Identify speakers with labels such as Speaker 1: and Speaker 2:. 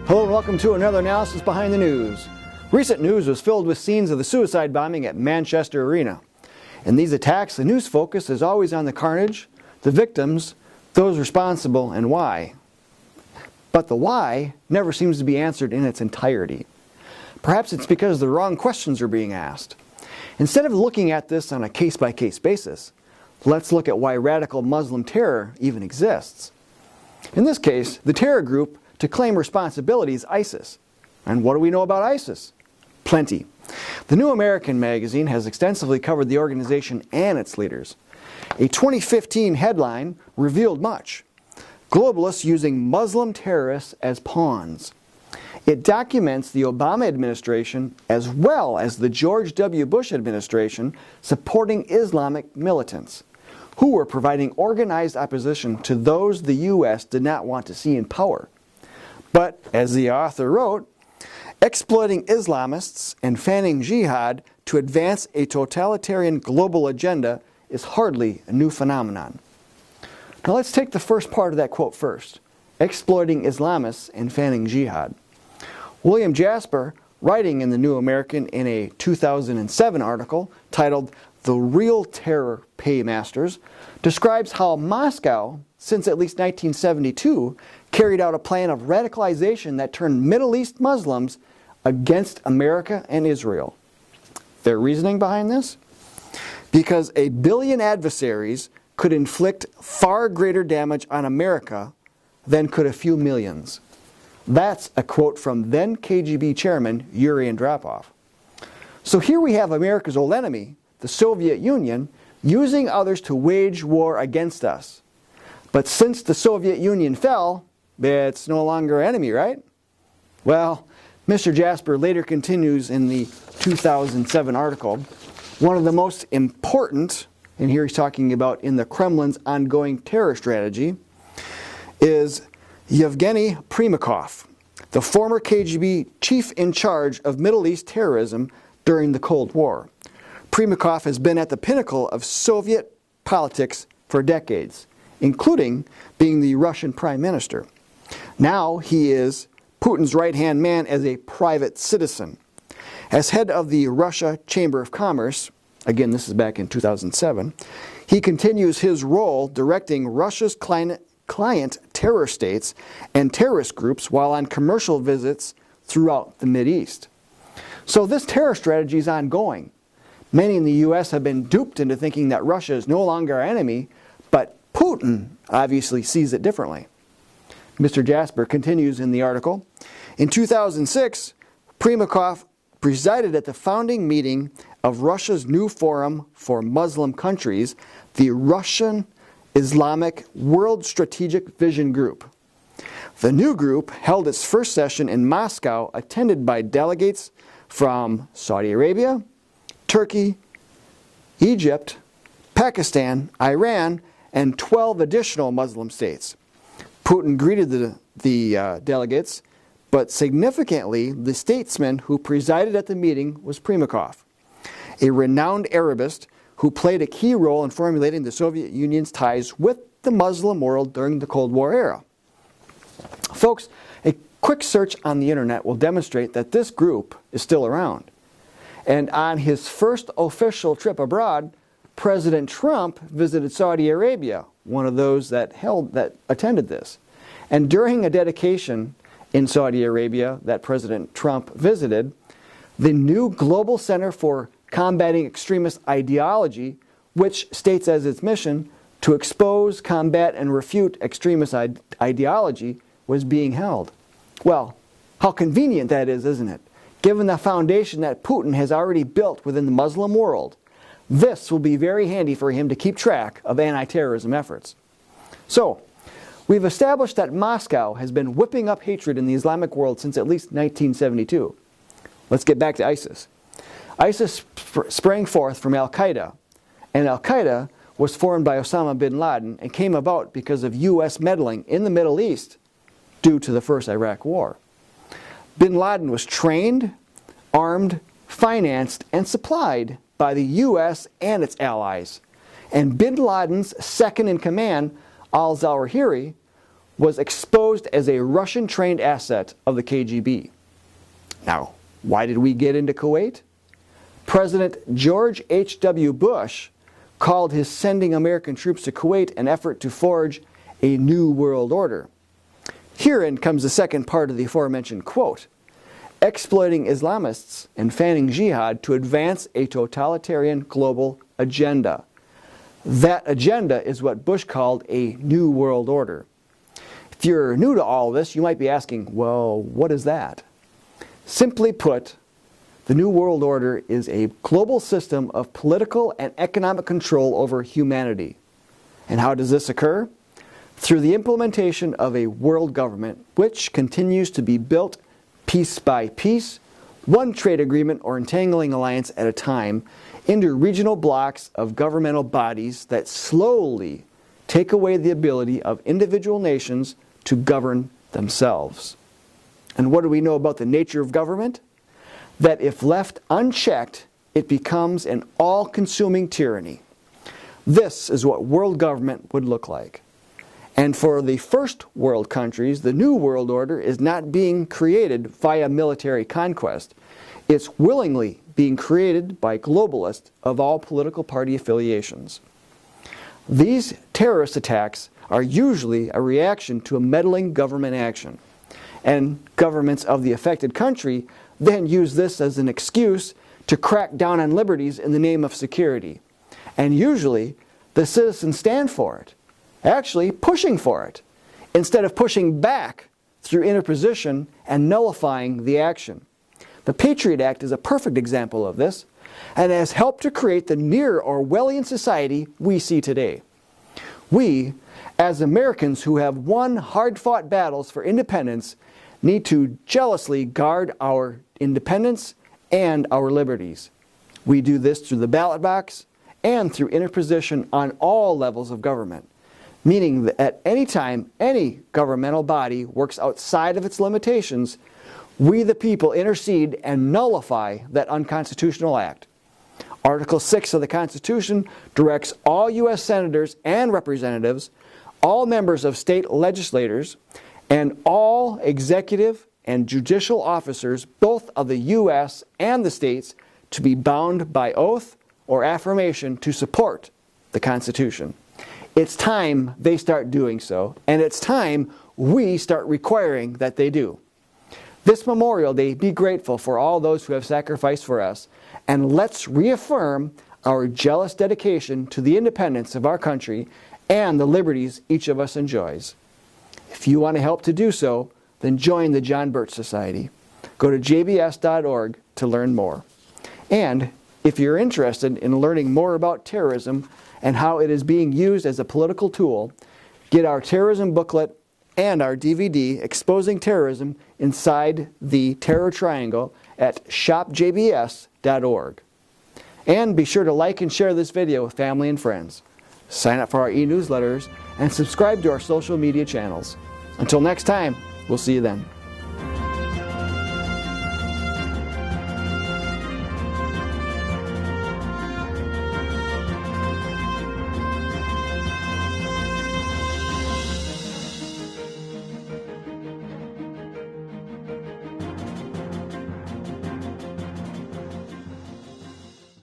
Speaker 1: Hello and welcome to another analysis behind the news. Recent news was filled with scenes of the suicide bombing at Manchester Arena. In these attacks, the news focus is always on the carnage, the victims, those responsible, and why. But the why never seems to be answered in its entirety. Perhaps it's because the wrong questions are being asked. Instead of looking at this on a case-by-case basis, let's look at why radical Muslim terror even exists. In this case, the terror group to claim responsibility is ISIS. And what do we know about ISIS? Plenty. The New American magazine has extensively covered the organization and its leaders. A 2015 headline revealed much. Globalists using Muslim terrorists as pawns. It documents the Obama administration as well as the George W. Bush administration supporting Islamic militants who were providing organized opposition to those the U.S. did not want to see in power. But, as the author wrote, exploiting Islamists and fanning jihad to advance a totalitarian global agenda is hardly a new phenomenon. Now let's take the first part of that quote first. Exploiting Islamists and fanning jihad. William Jasper, writing in the New American in a 2007 article titled "The Real Terror Paymasters," describes how Moscow, since at least 1972, carried out a plan of radicalization that turned Middle East Muslims against America and Israel. Their reasoning behind this? Because a billion adversaries could inflict far greater damage on America than could a few millions. That's a quote from then KGB chairman Yuri Andropov. So here we have America's old enemy, the Soviet Union, using others to wage war against us. But since the Soviet Union fell, it's no longer an enemy, right? Well, Mr. Jasper later continues in the 2007 article, one of the most important, and here he's talking about in the Kremlin's ongoing terror strategy, is Yevgeny Primakov, the former KGB chief in charge of Middle East terrorism during the Cold War. Primakov has been at the pinnacle of Soviet politics for decades, including being the Russian prime minister. Now he is Putin's right-hand man as a private citizen. As head of the Russia Chamber of Commerce, again this is back in 2007, he continues his role directing Russia's client terror states and terrorist groups while on commercial visits throughout the Mideast. So this terror strategy is ongoing. Many in the U.S. have been duped into thinking that Russia is no longer our enemy, but Putin obviously sees it differently. Mr. Jasper continues in the article, in 2006, Primakov presided at the founding meeting of Russia's new forum for Muslim countries, the Russian Islamic World Strategic Vision Group. The new group held its first session in Moscow, attended by delegates from Saudi Arabia, Turkey, Egypt, Pakistan, Iran, and 12 additional Muslim states. Putin greeted the delegates, but significantly, the statesman who presided at the meeting was Primakov, a renowned Arabist who played a key role in formulating the Soviet Union's ties with the Muslim world during the Cold War era. Folks, a quick search on the internet will demonstrate that this group is still around. And on his first official trip abroad, President Trump visited Saudi Arabia, one of those that attended this. And during a dedication in Saudi Arabia that President Trump visited, the new Global Center for Combating Extremist Ideology, which states as its mission to expose, combat, and refute extremist ideology, was being held. Well, how convenient that is, isn't it? Given the foundation that Putin has already built within the Muslim world, this will be very handy for him to keep track of anti-terrorism efforts. So, we've established that Moscow has been whipping up hatred in the Islamic world since at least 1972. Let's get back to ISIS. ISIS sprang forth from Al-Qaeda, and Al-Qaeda was formed by Osama bin Laden and came about because of U.S. meddling in the Middle East due to the first Iraq War. Bin Laden was trained, armed, financed, and supplied by the U.S. and its allies. And bin Laden's second-in-command, al-Zawahiri, was exposed as a Russian-trained asset of the KGB. Now, why did we get into Kuwait? President George H.W. Bush called his sending American troops to Kuwait an effort to forge a new world order. Herein comes the second part of the aforementioned quote: exploiting Islamists and fanning jihad to advance a totalitarian global agenda. That agenda is what Bush called a new world order. If you're new to all this, you might be asking, well, what is that? Simply put, the New World Order is a global system of political and economic control over humanity. And how does this occur? Through the implementation of a world government, which continues to be built piece by piece, one trade agreement or entangling alliance at a time, into regional blocks of governmental bodies that slowly take away the ability of individual nations to govern themselves. And what do we know about the nature of government? That if left unchecked, it becomes an all-consuming tyranny. This is what world government would look like. And for the first world countries, the New World Order is not being created via military conquest. It's willingly being created by globalists of all political party affiliations. These terrorist attacks are usually a reaction to a meddling government action. And governments of the affected country then use this as an excuse to crack down on liberties in the name of security. And usually, the citizens stand for it, actually pushing for it, instead of pushing back through interposition and nullifying the action. The Patriot Act is a perfect example of this, and has helped to create the near-Orwellian society we see today. We, as Americans who have won hard-fought battles for independence, need to jealously guard our independence and our liberties. We do this through the ballot box and through interposition on all levels of government, meaning that at any time any governmental body works outside of its limitations, we the people intercede and nullify that unconstitutional act. Article 6 of the Constitution directs all U.S. senators and representatives, all members of state legislators, and all executive and judicial officers, both of the U.S. and the states, to be bound by oath or affirmation to support the Constitution. It's time they start doing so, and it's time we start requiring that they do. This Memorial Day, be grateful for all those who have sacrificed for us, and let's reaffirm our jealous dedication to the independence of our country and the liberties each of us enjoys. If you want to help to do so, then join the John Birch Society. Go to jbs.org to learn more. And if you're interested in learning more about terrorism and how it is being used as a political tool, get our terrorism booklet and our DVD exposing terrorism inside the Terror Triangle at shopjbs.org. And be sure to like and share this video with family and friends. Sign up for our e-newsletters and subscribe to our social media channels. Until next time, we'll see you then.